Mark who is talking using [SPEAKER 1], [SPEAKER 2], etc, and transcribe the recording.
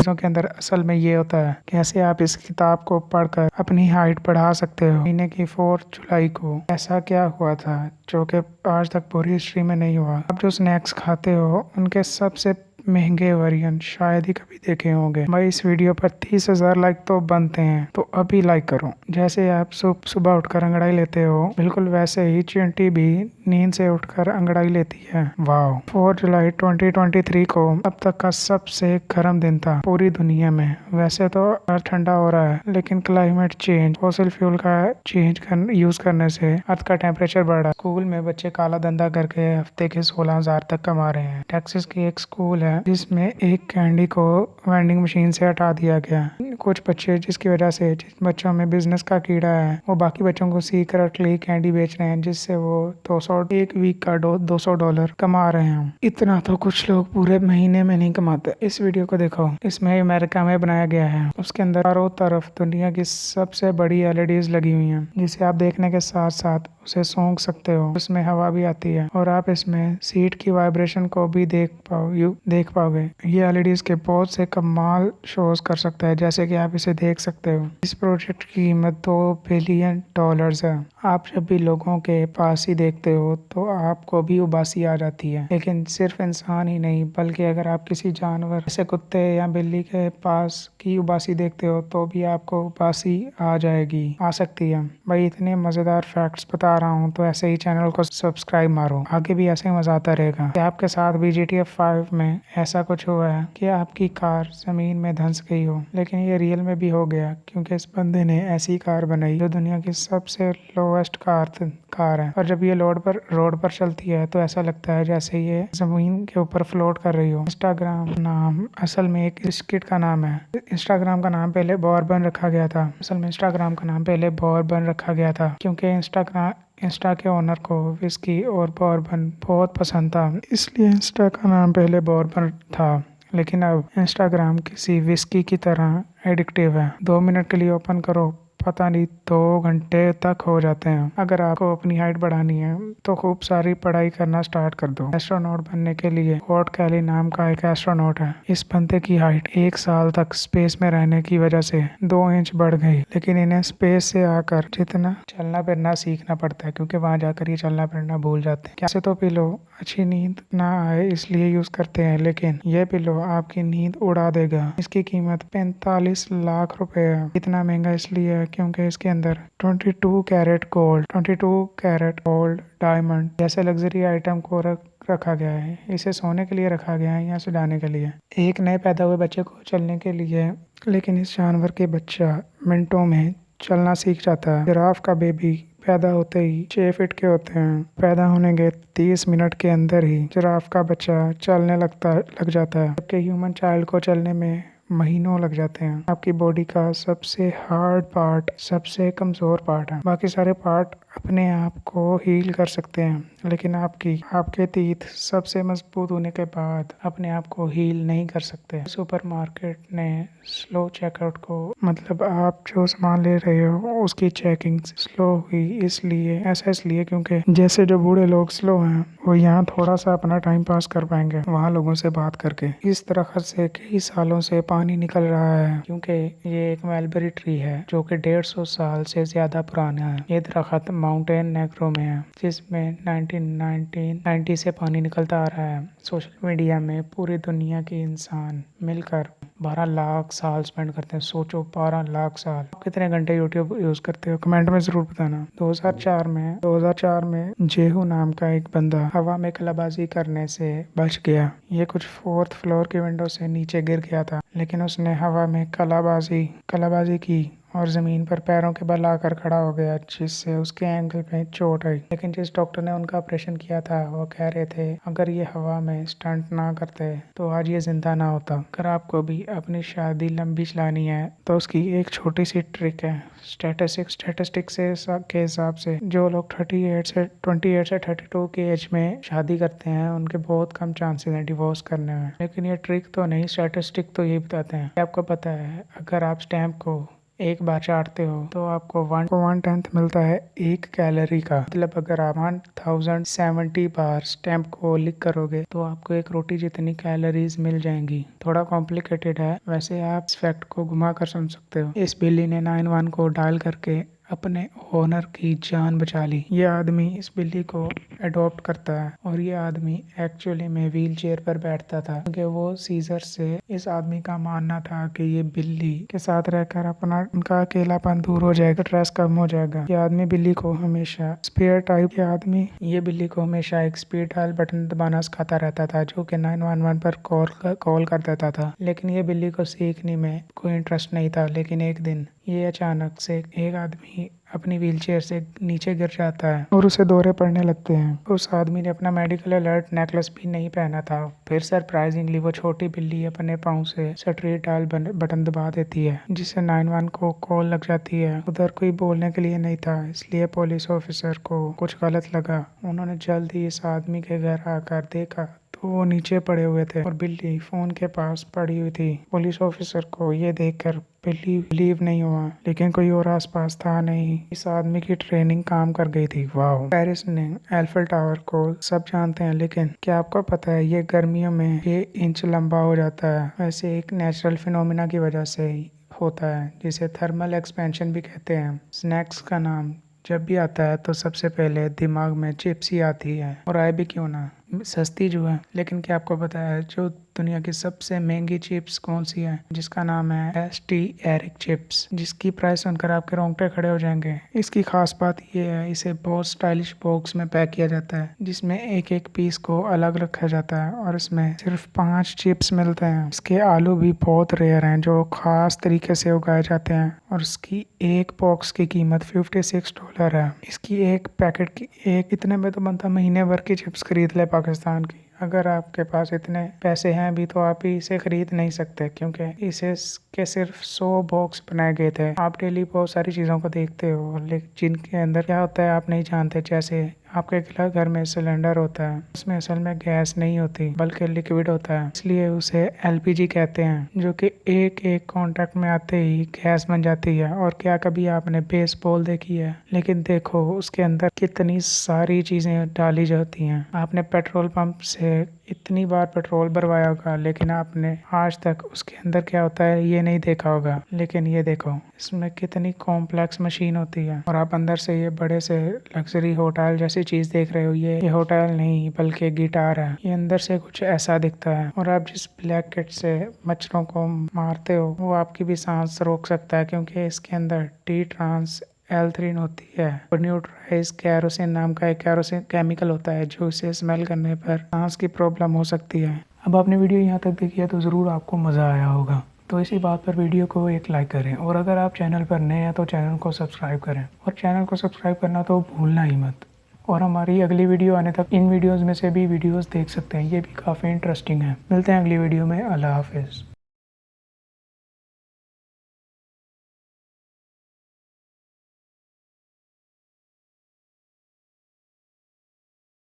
[SPEAKER 1] चीजों के अंदर असल में ये होता है कैसे आप इस किताब को पढ़कर अपनी हाइट बढ़ा सकते हो। महीने की 4 जुलाई को ऐसा क्या हुआ था जो कि आज तक पूरी हिस्ट्री में नहीं हुआ। आप जो स्नैक्स खाते हो उनके सबसे महंगे वेरिएंट शायद ही कभी देखे होंगे। भाई इस वीडियो पर 30,000 लाइक तो बनते हैं, तो अभी लाइक करो। जैसे आप सुबह उठकर अंगड़ाई लेते हो, बिल्कुल वैसे ही चिंटी भी नींद से उठकर अंगड़ाई लेती है। वाह, 4 जुलाई 2023 को अब तक का सबसे गर्म दिन था पूरी दुनिया में। वैसे तो अर्थ ठंडा हो रहा है, लेकिन क्लाइमेट चेंज, फॉसिल फ्यूल का यूज करने से अर्थ का टेम्परेचर बढ़ रहा है। स्कूल में बच्चे काला धंधा करके हफ्ते के 16,000 तक कमा रहे हैं। टेक्सास की एक स्कूल है जिसमें एक कैंडी को वेंडिंग मशीन से हटा दिया गया। कुछ बच्चे जिसकी वजह से जिस बच्चों में बिजनेस का कीड़ा है वो बाकी बच्चों को सीक्रेटली कैंडी बेच रहे हैं, जिससे वो 200 एक वीक का $200 कमा रहे हैं। इतना तो कुछ लोग पूरे महीने में नहीं कमाते। इस वीडियो को देखो, इसमें अमेरिका में बनाया गया है। उसके अंदर चारों तरफ दुनिया की सबसे बड़ी LEDs लगी हुई हैं, जिसे आप देखने के साथ साथ उसे सूंघ सकते हो। उसमें हवा भी आती है और आप इसमें सीट की वाइब्रेशन को भी देख पाओगे। ये LEDs के बहुत से कमाल शोज कर सकता है, जैसे कि आप इसे देख सकते हो। इस प्रोजेक्ट की कीमत $2 बिलियन है। आप जब भी लोगों के पास ही देखते हो तो आपको भी उबासी आ जाती है। लेकिन सिर्फ इंसान ही नहीं, बल्कि अगर आप किसी जानवर जैसे कुत्ते या बिल्ली के पास की उबासी देखते हो तो भी आपको उबासी आ सकती है। भाई इतने मजेदार फैक्ट्स बता रहा हूँ, तो ऐसे ही चैनल को सब्सक्राइब मारो, आगे भी ऐसे ही मजा आता रहेगा। आपके साथ भी GTA 5 में ऐसा कुछ हुआ है कि आपकी कार जमीन में धंस गई हो, लेकिन ये रियल में भी हो गया, क्योंकि इस बंदे ने ऐसी कार बनाई जो दुनिया की सबसे लोवेस्ट कार है। और जब ये रोड पर चलती है तो ऐसा लगता है जैसे ये जमीन के ऊपर फ्लोट कर रही हो। इंस्टाग्राम नाम असल में एक बिस्किट का नाम है। इंस्टाग्राम का नाम पहले बॉर्बन रखा गया था। असल में इंस्टाग्राम का नाम पहले बॉर्बन रखा गया था क्योंकि इंस्टा के ओनर को विस्की और बॉर्बन बहुत पसंद था, इसलिए इंस्टा का नाम पहले बॉर्बन था। लेकिन अब इंस्टाग्राम किसी विस्की की तरह एडिक्टिव है। 2 मिनट के लिए ओपन करो, पता नहीं 2 घंटे तक हो जाते हैं। अगर आपको अपनी हाइट बढ़ानी है तो खूब सारी पढ़ाई करना स्टार्ट कर दो। एस्ट्रोनॉट बनने के लिए स्कॉट कैली नाम का एक एस्ट्रोनॉट है। इस बंदे की हाइट 1 साल तक स्पेस में रहने की वजह से 2 इंच बढ़ गई, लेकिन इन्हें स्पेस से आकर जितना चलना फिरना सीखना पड़ता है, क्योंकि वहां जाकर ये चलना फिरना भूल जाते हैं। कैसे तो पिलो अच्छी नींद ना आए इसलिए यूज करते हैं, लेकिन यह पिलो आपकी नींद उड़ा देगा। इसकी कीमत 45 लाख रुपए है। इतना महंगा इसलिए है क्योंकि इसके अंदर 22 कैरेट गोल्ड, डायमंड जैसे लग्जरी आइटम को रखा गया है। इसे सोने के लिए रखा गया है या सुलाने के लिए। एक नए पैदा हुए बच्चे को चलने के लिए, लेकिन इस जानवर के बच्चा मिनटों में चलना सीख जाता है। जिराफ का बेबी पैदा होते ही 6 फीट के होते हैं। पैदा होने के 30 मिनट के अंदर ही जिराफ का बच्चा चलने लग जाता है, जबकि ह्यूमन चाइल्ड को चलने में महीनों लग जाते हैं। आपकी बॉडी का सबसे हार्ड पार्ट सबसे कमजोर पार्ट है। बाकी सारे पार्ट अपने आप को हील कर सकते हैं, लेकिन आपके तीत सबसे मजबूत होने के बाद अपने आप को हील नहीं कर सकते। सुपरमार्केट ने स्लो चेकआउट को, मतलब आप जो सामान ले रहे हो उसकी चेकिंग स्लो हुई, इसलिए क्योंकि जैसे जो बूढ़े लोग स्लो हैं वो यहाँ थोड़ा सा अपना टाइम पास कर पाएंगे वहाँ लोगों से बात करके। इस दरख्त से कई सालों से पानी निकल रहा है, क्योंकि ये एक मलबेरी ट्री है जो कि 150 साल से ज्यादा पुराना है। ये दरख्त माउंटेन नेग्रो में है, जिसमें 1990 से पानी निकलता आ रहा है। सोशल मीडिया में पूरी दुनिया के इंसान मिलकर 12 लाख साल स्पेंड करते हैं। सोचो 12 लाख साल। कितने घंटे यूट्यूब यूज करते हो, कमेंट में जरूर बताना। 2004 में जेहू नाम का एक बंदा हवा में कलाबाजी करने से बच गया। ये कुछ 4th फ्लोर की विंडो से नीचे गिर गया था, लेकिन उसने हवा में कलाबाजी की और जमीन पर पैरों के बल आकर खड़ा हो गया, जिससे उसके एंकल पे चोट आई। लेकिन जिस डॉक्टर ने उनका ऑपरेशन किया था वो कह रहे थे अगर ये हवा में स्टंट ना करते तो आज ये जिंदा ना होता। अगर आपको भी अपनी शादी लंबी चलानी है तो उसकी एक छोटी सी ट्रिक है। स्टैटिस्टिक्स के हिसाब से जो लोग 28 से 32 की एज में शादी करते हैं उनके बहुत कम चांसेस हैं डिवोर्स करने में। लेकिन ये ट्रिक तो नहीं, स्टैटिस्टिक तो यही बताते हैं। आपको पता है अगर आप स्टैम्प को एक बार चाटते हो तो आपको 1/10 मिलता है 1 कैलोरी का। मतलब अगर आप 1070 बार स्टैम्प को लिख करोगे तो आपको एक रोटी जितनी कैलोरीज मिल जाएंगी। थोड़ा कॉम्प्लिकेटेड है, वैसे आप इस फैक्ट को घुमा कर समझ सकते हो। इस बिल्ली ने 91 को डायल करके अपने ओनर की जान बचा ली। ये आदमी इस बिल्ली को अडॉप्ट करता है और ये आदमी एक्चुअली में व्हील चेयर पर बैठता था क्योंकि वो सीजर से इस आदमी का मानना था कि ये बिल्ली के साथ रहकर अपना उनका अकेलापन दूर हो जाएगा, स्ट्रेस कम हो जाएगा। ये आदमी बिल्ली को हमेशा स्पेयर टाइप ये बिल्ली को हमेशा एक स्पीड डायल बटन दबाना सिखाता रहता था जो कि 911 पर कॉल कर देता था। लेकिन ये बिल्ली को सीखने में कोई इंटरेस्ट नहीं था। लेकिन एक दिन ये अचानक से एक आदमी अपनी व्हीलचेयर से नीचे गिर जाता है और उसे दौरे पड़ने लगते हैं। उस आदमी ने अपना मेडिकल अलर्ट नेकलेस भी नहीं पहना था। फिर सरप्राइजिंगली वो छोटी बिल्ली अपने पाँव से स्ट्रीट डायल बटन दबा देती है जिससे 911 को कॉल लग जाती है। उधर कोई बोलने के लिए नहीं था, इसलिए पुलिस ऑफिसर को कुछ गलत लगा। उन्होंने जल्द ही इस आदमी के घर आकर देखा तो वो नीचे पड़े हुए थे और बिल्ली फोन के पास पड़ी हुई थी। पुलिस ऑफिसर को ये देखकर बिल्ली बिलीव नहीं हुआ, लेकिन कोई और आसपास था नहीं। इस आदमी की ट्रेनिंग काम कर गई थी। वाह। पेरिस ने एल्फल टावर को सब जानते हैं, लेकिन क्या आपको पता है ये गर्मियों में 6 इंच लंबा हो जाता है। वैसे एक नेचुरल फिनोमिना की वजह से होता है जिसे थर्मल एक्सपेंशन भी कहते हैं। स्नैक्स का नाम जब भी आता है तो सबसे पहले दिमाग में चिप्स ही आती है, और आए भी क्यों ना, सस्ती जो है। लेकिन क्या आपको पता है जो दुनिया की सबसे महंगी चिप्स कौन सी है? जिसका नाम है एसटी एरिक चिप्स, जिसकी प्राइस सुनकर आपके रोंगटे खड़े हो जाएंगे। इसकी खास बात यह है इसे बहुत स्टाइलिश बॉक्स में पैक किया जाता है जिसमें एक एक पीस को अलग रखा जाता है और इसमें सिर्फ 5 चिप्स मिलते हैं। इसके आलू भी बहुत रेयर हैं जो खास तरीके से उगाए जाते हैं और इसकी एक बॉक्स की कीमत $56 है। इसकी एक पैकेट की इतने में तो बनता महीने भर की चिप्स खरीद ले पाकिस्तान की। अगर आपके पास इतने पैसे हैं भी तो आप इसे खरीद नहीं सकते क्योंकि इसे के सिर्फ 100 बॉक्स बनाए गए थे। आप डेली बहुत सारी चीज़ों को देखते हो लेकिन जिनके अंदर क्या होता है आप नहीं जानते। जैसे आपके घर में सिलेंडर होता है, उसमें असल में गैस नहीं होती बल्कि लिक्विड होता है, इसलिए उसे एलपीजी कहते हैं, जो कि एक एक कॉन्टैक्ट में आते ही गैस बन जाती है। और क्या कभी आपने बेसबॉल देखी है? लेकिन देखो उसके अंदर कितनी सारी चीज़ें डाली जाती हैं। आपने पेट्रोल पंप से इतनी बार पेट्रोल भरवाया होगा लेकिन आपने आज तक उसके अंदर क्या होता है ये नहीं देखा होगा। लेकिन ये देखो इसमें कितनी कॉम्प्लेक्स मशीन होती है और आप अंदर से ये बड़े से लग्जरी होटल जैसी चीज देख रहे हो। ये होटल नहीं बल्कि गिटार है। ये अंदर से कुछ ऐसा दिखता है और आप जिस ब्लैक किट से मच्छरों को मारते हो वो आपकी भी सांस रोक सकता है क्योंकि इसके अंदर टी ट्रांस L3 होती है और न्यूट्राइज कैरोसिन नाम का एक कैरोसिन केमिकल होता है जो इसे स्मेल करने पर सांस की प्रॉब्लम हो सकती है। अब आपने वीडियो यहाँ तक देखी है तो ज़रूर आपको मज़ा आया होगा, तो इसी बात पर वीडियो को एक लाइक करें और अगर आप चैनल पर नए हैं तो चैनल को सब्सक्राइब करें और चैनल को सब्सक्राइब करना तो भूलना ही मत। और हमारी अगली वीडियो आने तक इन वीडियोज़ में से भी वीडियोज़ देख सकते हैं, ये भी काफ़ी इंटरेस्टिंग है। मिलते हैं अगली वीडियो में। अल्लाह हाफिज़।